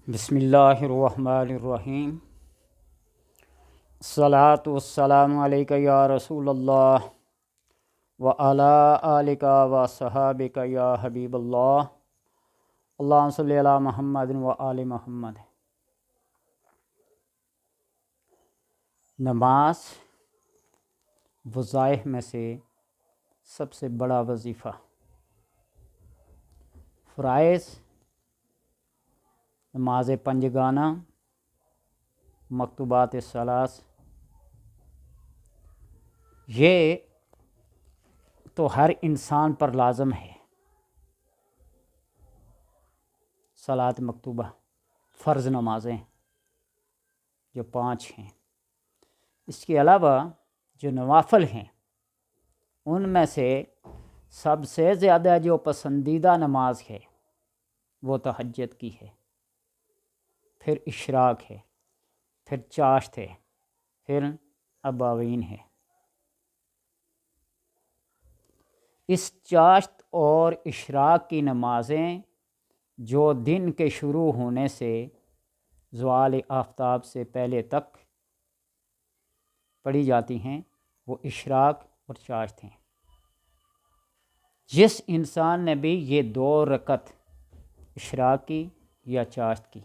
بسم اللہ الرحمن الرحیم۔ الصلاۃ والسلام علیک یا رسول اللہ وعلی آلک و صحابک یا حبیب اللہ، اللہم صلی علی محمد و آل محمد۔ نماز وظائف میں سے سب سے بڑا وظیفہ۔ فرائض: نماز پنجگانہ، مکتوبات ثلاث، یہ تو ہر انسان پر لازم ہے۔ صلاۃ مکتوبہ، فرض نمازیں جو 5 ہیں۔ اس کے علاوہ جو نوافل ہیں ان میں سے سب سے زیادہ جو پسندیدہ نماز ہے وہ تہجد کی ہے، پھر اشراق ہے، پھر چاشت ہے، پھر اباوین ہے۔ اس چاشت اور اشراق کی نمازیں جو دن کے شروع ہونے سے زوال آفتاب سے پہلے تک پڑھی جاتی ہیں وہ اشراق اور چاشت ہیں۔ جس انسان نے بھی یہ 2 رکعت اشراق کی یا چاشت کی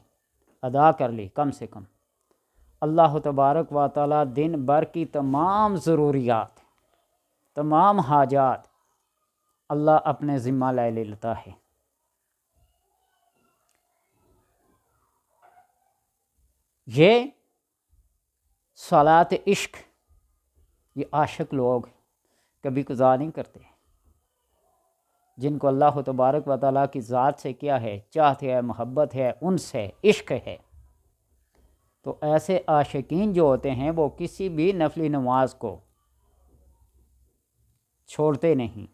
ادا کر لی کم سے کم، اللہ تبارک و تعالی دن بھر کی تمام ضروریات، تمام حاجات اللہ اپنے ذمہ لے لیتا ہے۔ یہ صلاۃ عشق یہ عاشق لوگ کبھی قضا نہیں کرتے، جن کو اللہ تبارک و تعالیٰ کی ذات سے کیا ہے، چاہت ہے، محبت ہے، انس ہے، عشق ہے۔ تو ایسے عاشقین جو ہوتے ہیں وہ کسی بھی نفلی نماز کو چھوڑتے نہیں۔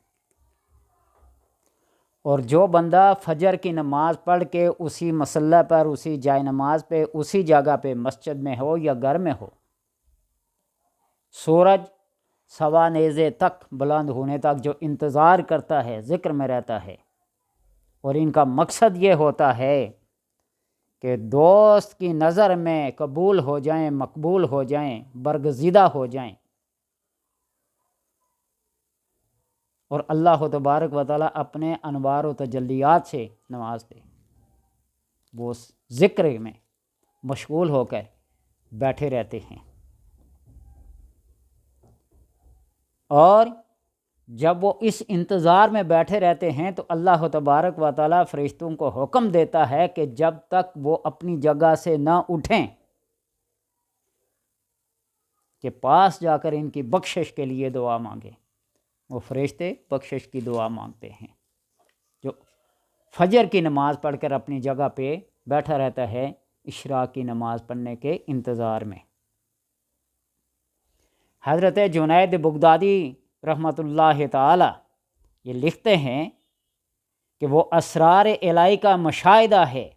اور جو بندہ فجر کی نماز پڑھ کے اسی مصلی پر، اسی جائے نماز پہ، اسی جگہ پہ مسجد میں ہو یا گھر میں ہو، سورج سوا نیزے تک بلند ہونے تک جو انتظار کرتا ہے، ذکر میں رہتا ہے، اور ان کا مقصد یہ ہوتا ہے کہ دوست کی نظر میں قبول ہو جائیں، مقبول ہو جائیں، برگزیدہ ہو جائیں، اور اللہ تبارک و تعالیٰ اپنے انوار و تجلیات سے نواز دے، وہ ذکر میں مشغول ہو کر بیٹھے رہتے ہیں۔ اور جب وہ اس انتظار میں بیٹھے رہتے ہیں تو اللہ تبارک و تعالیٰ فرشتوں کو حکم دیتا ہے کہ جب تک وہ اپنی جگہ سے نہ اٹھیں کہ پاس جا کر ان کی بخشش کے لیے دعا مانگیں۔ وہ فرشتے بخشش کی دعا مانگتے ہیں۔ جو فجر کی نماز پڑھ کر اپنی جگہ پہ بیٹھا رہتا ہے اشراق کی نماز پڑھنے کے انتظار میں۔ حضرت جنید بغدادی رحمۃ اللہ تعالی یہ لکھتے ہیں کہ وہ اسرار الہی کا مشاہدہ ہے،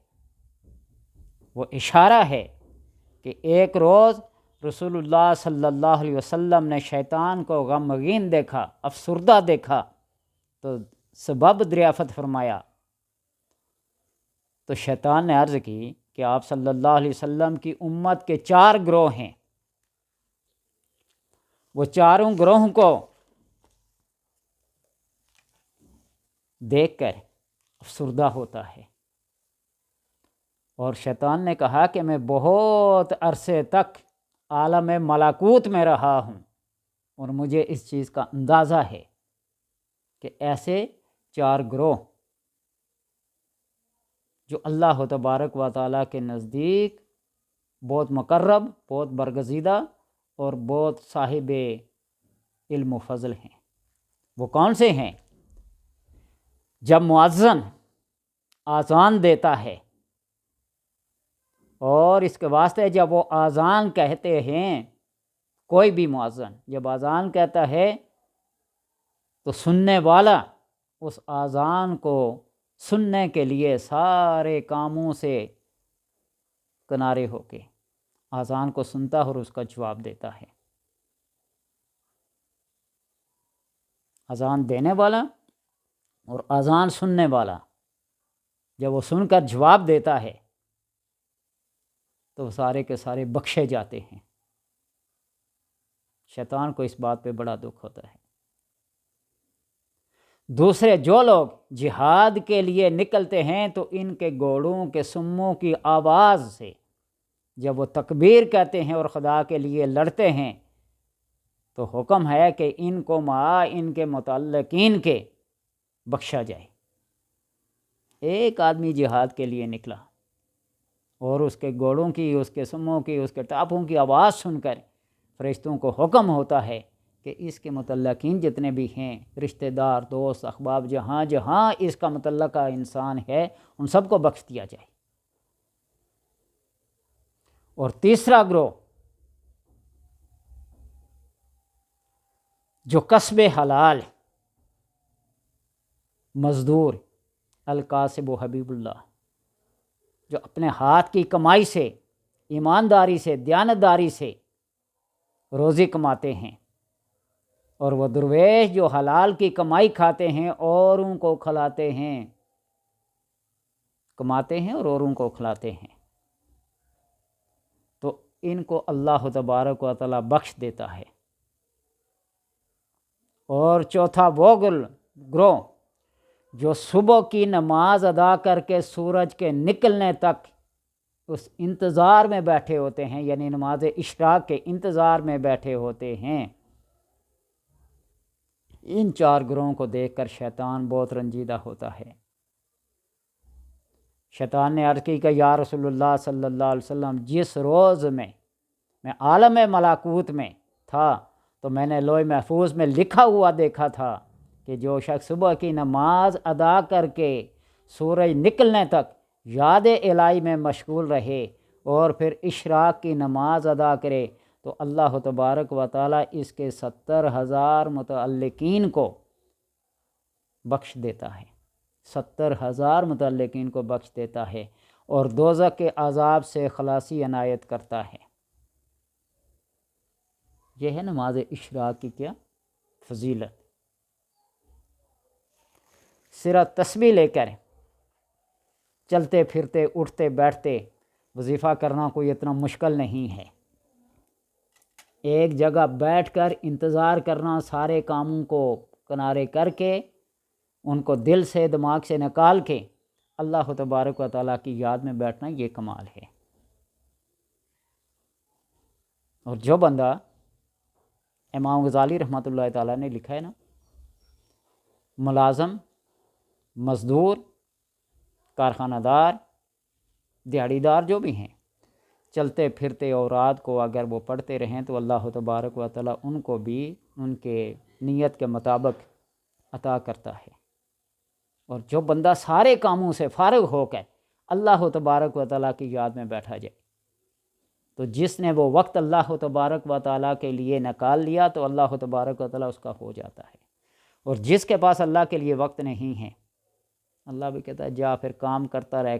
وہ اشارہ ہے کہ ایک روز رسول اللہ صلی اللہ علیہ وسلم نے شیطان کو غمگین دیکھا، افسردہ دیکھا، تو سبب دریافت فرمایا۔ تو شیطان نے عرض کی کہ آپ صلی اللہ علیہ وسلم کی امت کے 4 گروہ ہیں، وہ چاروں گروہوں کو دیکھ کر افسردہ ہوتا ہے۔ اور شیطان نے کہا کہ میں بہت عرصے تک عالم ملکوت میں رہا ہوں اور مجھے اس چیز کا اندازہ ہے کہ ایسے 4 گروہ جو اللہ تبارک و تعالیٰ کے نزدیک بہت مقرب، بہت برگزیدہ اور بہت صاحب علم و فضل ہیں۔ وہ کون سے ہیں؟ جب مؤذن اذان دیتا ہے اور اس کے واسطے جب وہ اذان کہتے ہیں، کوئی بھی مؤذن جب اذان کہتا ہے تو سننے والا اس اذان کو سننے کے لیے سارے کاموں سے کنارے ہو کے اذان کو سنتا اور اس کا جواب دیتا ہے۔ اذان دینے والا اور اذان سننے والا جب وہ سن کر جواب دیتا ہے تو سارے کے سارے بخشے جاتے ہیں۔ شیطان کو اس بات پہ بڑا دکھ ہوتا ہے۔ دوسرے جو لوگ جہاد کے لیے نکلتے ہیں تو ان کے گھوڑوں کے سموں کی آواز سے جب وہ تکبیر کہتے ہیں اور خدا کے لیے لڑتے ہیں تو حکم ہے کہ ان کو ان کے متعلقین کے بخشا جائے۔ ایک آدمی جہاد کے لیے نکلا اور اس کے گھوڑوں کی، اس کے سموں کی، اس کے ٹاپوں کی آواز سن کر فرشتوں کو حکم ہوتا ہے کہ اس کے متعلقین جتنے بھی ہیں، رشتہ دار، دوست، احباب، جہاں جہاں اس کا متعلقہ انسان ہے، ان سب کو بخش دیا جائے۔ اور تیسرا گروہ جو کسب حلال، مزدور، القاسب و حبیب اللہ، جو اپنے ہاتھ کی کمائی سے، ایمانداری سے، دیانتداری سے روزی کماتے ہیں، اور وہ درویش جو حلال کی کمائی کھاتے ہیں، اوروں کو کھلاتے ہیں، کماتے ہیں اور اوروں کو کھلاتے ہیں، تو ان کو اللہ تبارک و تعالی بخش دیتا ہے۔ اور چوتھا وہ گروہ جو صبح کی نماز ادا کر کے سورج کے نکلنے تک اس انتظار میں بیٹھے ہوتے ہیں، یعنی نماز اشراق کے انتظار میں بیٹھے ہوتے ہیں، ان چار گروہوں کو دیکھ کر شیطان بہت رنجیدہ ہوتا ہے۔ شیطان نے عرض کی کہ یا رسول اللہ صلی اللہ علیہ وسلم، جس روز میں عالم ملاکوت میں تھا تو میں نے لوح محفوظ میں لکھا ہوا دیکھا تھا کہ جو شخص صبح کی نماز ادا کر کے سورج نکلنے تک یاد الہی میں مشغول رہے اور پھر اشراق کی نماز ادا کرے تو اللہ تبارک و تعالی اس کے 70,000 متعلقین کو بخش دیتا ہے، 70,000 متعلقین کو بخش دیتا ہے اور دوزخ کے عذاب سے خلاصی عنایت کرتا ہے۔ یہ ہے نماز اشراق کی کیا فضیلت۔ صرف تسبیح لے کر چلتے پھرتے، اٹھتے بیٹھتے وظیفہ کرنا کوئی اتنا مشکل نہیں ہے۔ ایک جگہ بیٹھ کر انتظار کرنا، سارے کاموں کو کنارے کر کے ان کو دل سے، دماغ سے نکال کے اللہ تبارک و تعالیٰ کی یاد میں بیٹھنا، یہ کمال ہے۔ اور جو بندہ، امام غزالی رحمۃ اللہ تعالیٰ نے لکھا ہے نا، ملازم، مزدور، کارخانہ دار، دیہڑی دار جو بھی ہیں، چلتے پھرتے اوراد کو اگر وہ پڑھتے رہیں تو اللہ تبارک و تعالیٰ ان کو بھی ان کے نیت کے مطابق عطا کرتا ہے۔ اور جو بندہ سارے کاموں سے فارغ ہو کر اللہ تبارک و تعالیٰ کی یاد میں بیٹھا جائے تو جس نے وہ وقت اللہ تبارک و تعالیٰ کے لیے نکال لیا تو اللہ تبارک و تعالیٰ اس کا ہو جاتا ہے۔ اور جس کے پاس اللہ کے لیے وقت نہیں ہے، اللہ بھی کہتا ہے جا پھر کام کرتا رہے،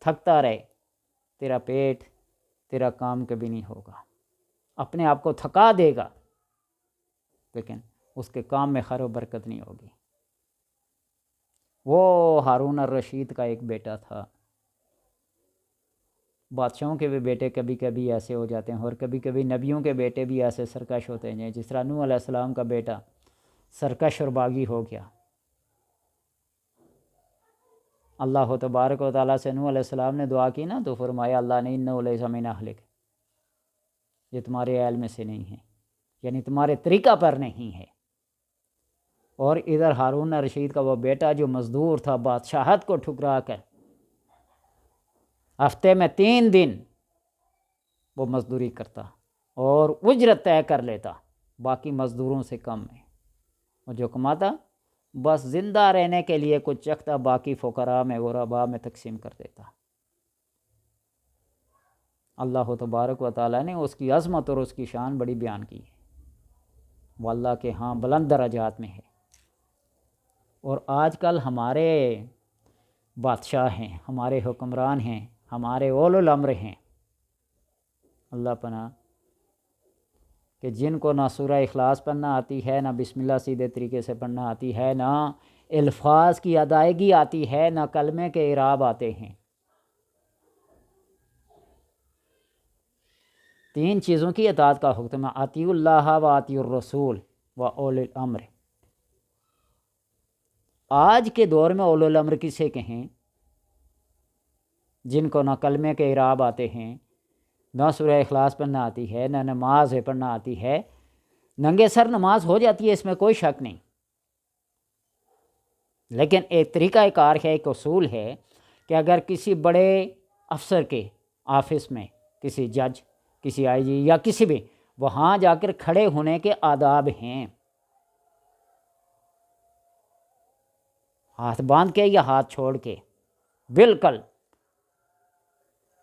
تھکتا رہے، تیرا پیٹ، تیرا کام کبھی نہیں ہوگا، اپنے آپ کو تھکا دے گا لیکن اس کے کام میں خیر و برکت نہیں ہوگی۔ وہ ہارون الرشید کا ایک بیٹا تھا، بادشاہوں کے بھی بیٹے کبھی کبھی ایسے ہو جاتے ہیں اور کبھی کبھی نبیوں کے بیٹے بھی ایسے سرکش ہوتے ہیں، جس طرح نوح علیہ السلام کا بیٹا سرکش اور باغی ہو گیا۔ اللہ تبارک و تعالیٰ سے نوح علیہ السلام نے دعا کی نا تو فرمایا اللہ نے انہ لیس من اہلک، یہ تمہارے اہل میں سے نہیں ہے، یعنی تمہارے طریقہ پر نہیں ہے۔ اور ادھر ہارون الرشید کا وہ بیٹا جو مزدور تھا، بادشاہت کو ٹھکرا کر ہفتے میں 3 دن وہ مزدوری کرتا اور اجرت طے کر لیتا، باقی مزدوروں سے کم ہے، اور جو کماتا بس زندہ رہنے کے لیے کچھ چکھتا، باقی فقراء میں، غرباء میں تقسیم کر دیتا۔ اللہ تبارک و تعالیٰ نے اس کی عظمت اور اس کی شان بڑی بیان کی ہے، وہ اللہ کے ہاں بلند درجات میں ہے۔ اور آج کل ہمارے بادشاہ ہیں، ہمارے حکمران ہیں، ہمارے اولو الامر ہیں، اللہ پناہ، کہ جن کو نہ سورہ اخلاص پڑھنا آتی ہے، نہ بسم اللہ سیدھے طریقے سے پڑھنا آتی ہے، نہ الفاظ کی ادائیگی آتی ہے، نہ کلمے کے اعراب آتے ہیں، 3 چیزوں کی اطاعت کا حکم ہے، اطیعوا اللہ و اطیعوا الرسول و اولی الامر۔ آج کے دور میں اولی الامر کسے کہیں؟ جن کو نہ کلمے کے اعراب آتے ہیں، نہ سورہ اخلاص پڑھنا آتی ہے، نہ نماز پڑھنا آتی ہے، ننگے سر نماز ہو جاتی ہے، اس میں کوئی شک نہیں، لیکن ایک طریقہ کار ہے، ایک اصول ہے کہ اگر کسی بڑے افسر کے آفس میں کسی جج، کسی آئی جی یا کسی بھی، وہاں جا کر کھڑے ہونے کے آداب ہیں، ہاتھ باندھ کے یا ہاتھ چھوڑ کے، بالکل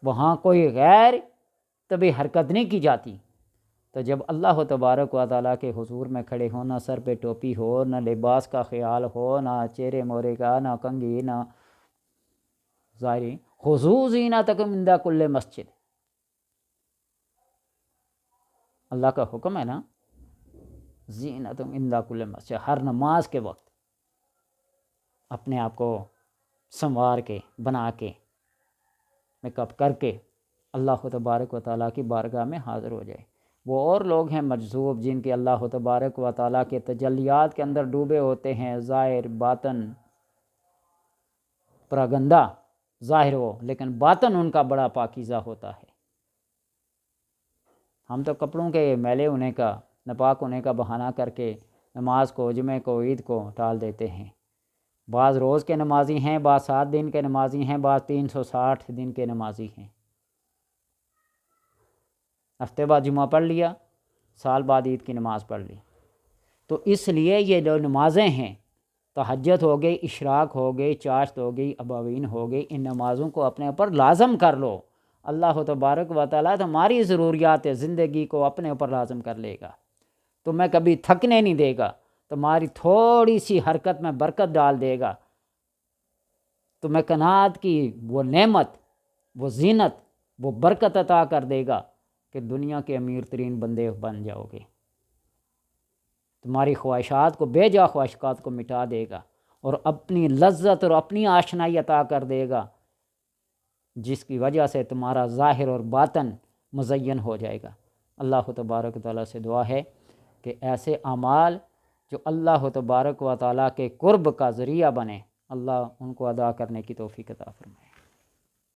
وہاں کوئی غیر طبی حرکت نہیں کی جاتی۔ تو جب اللہ تبارک و تعالیٰ کے حضور میں کھڑے ہو، نہ سر پہ ٹوپی ہو، نہ لباس کا خیال ہو، نہ چہرے مورے کا، نہ کنگھی، نہ ظاہری، خضوع زینتکم عند کل مسجد، اللہ کا حکم ہے نا، زینتکم عند کل مسجد، ہر نماز کے وقت اپنے آپ کو سنوار کے، بنا کے، میک اپ کر کے اللہ تبارک و تعالیٰ کی بارگاہ میں حاضر ہو جائے۔ وہ اور لوگ ہیں مجذوب، جن کے اللہ تبارک و تعالیٰ کے تجلیات کے اندر ڈوبے ہوتے ہیں، ظاہر باطن، پراگندہ ظاہر ہو لیکن باطن ان کا بڑا پاکیزہ ہوتا ہے۔ ہم تو کپڑوں کے میلے ہونے کا، ناپاک ہونے کا بہانہ کر کے نماز کو، جمعے کو، عید کو ٹال دیتے ہیں۔ بعض روز کے نمازی ہیں، بعض 7 دن کے نمازی ہیں، بعض 360 دن کے نمازی ہیں۔ ہفتے بعد جمعہ پڑھ لیا، سال بعد عید کی نماز پڑھ لی۔ تو اس لیے یہ جو نمازیں ہیں، تہجد ہو گئی، اشراق ہو گئی، چاشت ہو گئی، اباوین ہو گئی، ان نمازوں کو اپنے اوپر لازم کر لو۔ اللہ تبارک و تعالیٰ تمہاری ضروریات زندگی کو اپنے اوپر لازم کر لے گا، تمہیں کبھی تھکنے نہیں دے گا، تمہاری تھوڑی سی حرکت میں برکت ڈال دے گا، تمہیں قناعت کی وہ نعمت، وہ زینت، وہ برکت عطا کر دے گا کہ دنیا کے امیر ترین بندے بن جاؤ گے، تمہاری خواہشات کو، بے جا خواہشات کو مٹا دے گا، اور اپنی لذت اور اپنی آشنائی عطا کر دے گا، جس کی وجہ سے تمہارا ظاہر اور باطن مزین ہو جائے گا۔ اللہ تبارک و تعالیٰ سے دعا ہے کہ ایسے اعمال جو اللہ تبارک و تعالیٰ کے قرب کا ذریعہ بنے، اللہ ان کو ادا کرنے کی توفیق عطا فرمائے۔